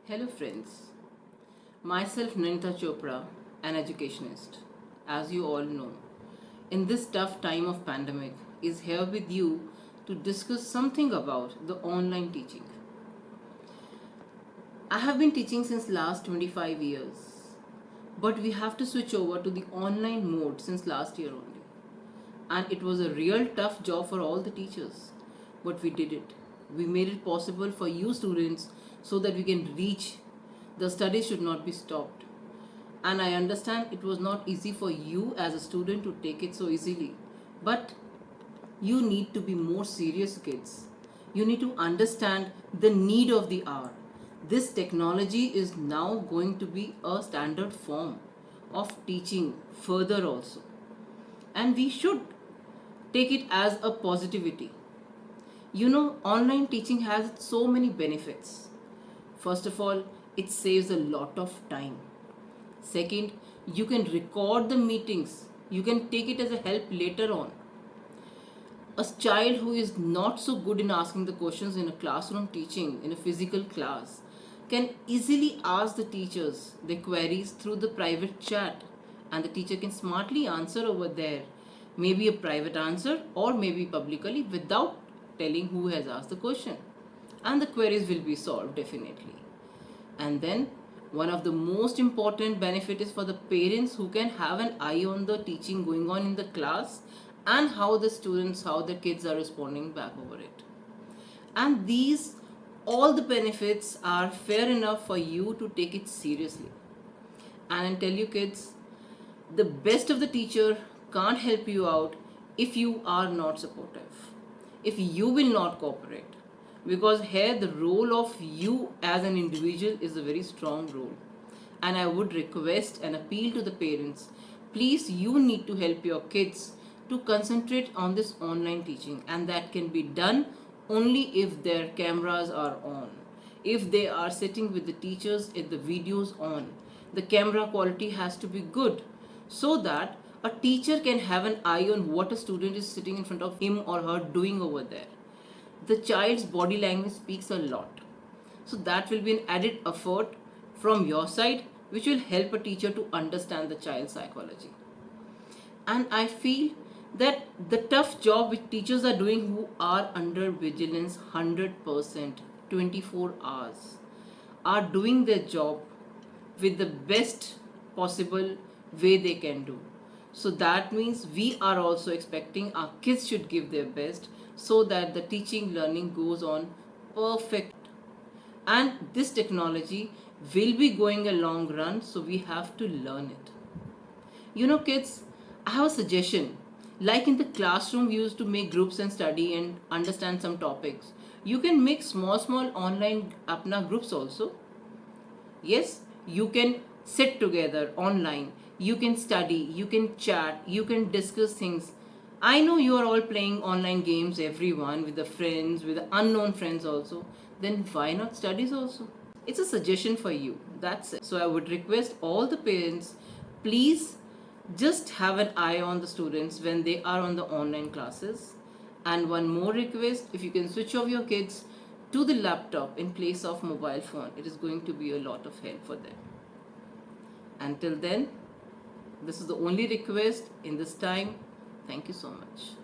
Hello friends, myself Nanita Chopra, an educationist, as you all know, in this tough time of pandemic is here with you to discuss something about the online teaching. I have been teaching since last 25 years, but we have to switch over to the online mode since last year only. And it was a real tough job for all the teachers, but we did it. We made it possible for you students so that we can reach. The study should not be stopped. And I understand it was not easy for you as a student to take it so easily, but you need to be more serious, kids. You need to understand the need of the hour. This technology is now going to be a standard form of teaching further also, and we should take it as a positivity. Online teaching has so many benefits. First of all, it saves a lot of time. Second, you can record the meetings. You can take it as a help later on. A child who is not so good in asking the questions in a classroom teaching, in a physical class, can easily ask the teachers their queries through the private chat, and the teacher can smartly answer over there. Maybe a private answer or maybe publicly without telling who has asked the question. And the queries will be solved definitely. And then one of the most important benefit is for the parents who can have an eye on the teaching going on in the class and how the kids are responding back over it. And these all the benefits are fair enough for you to take it seriously. And I tell you kids, the best of the teacher can't help you out if you are not supportive, if you will not cooperate, because here the role of you as an individual is a very strong role. And I would request and appeal to the parents, please, you need to help your kids to concentrate on this online teaching, and that can be done only if their cameras are on, if they are sitting with the teachers, if the videos on, the camera quality has to be good, so that a teacher can have an eye on what a student is sitting in front of him or her doing over there. The child's body language speaks a lot, so that will be an added effort from your side, which will help a teacher to understand the child's psychology. And I feel that the tough job which teachers are doing who are under vigilance 100% 24 hours are doing their job with the best possible way they can do. So that means we are also expecting our kids should give their best so that the teaching learning goes on perfect. And this technology will be going a long run, so we have to learn it. Kids, I have a suggestion. Like in the classroom, we used to make groups and study and understand some topics. You can make small online apna groups also. Yes, you can sit together online. You can study, you can chat, you can discuss things. I know you are all playing online games, everyone, with the friends, with the unknown friends also. Then why not studies also? It's a suggestion for you. That's it. So I would request all the parents, please just have an eye on the students when they are on the online classes. And one more request, if you can switch off your kids to the laptop in place of mobile phone, it is going to be a lot of help for them. Until then, this is the only request in this time. Thank you so much.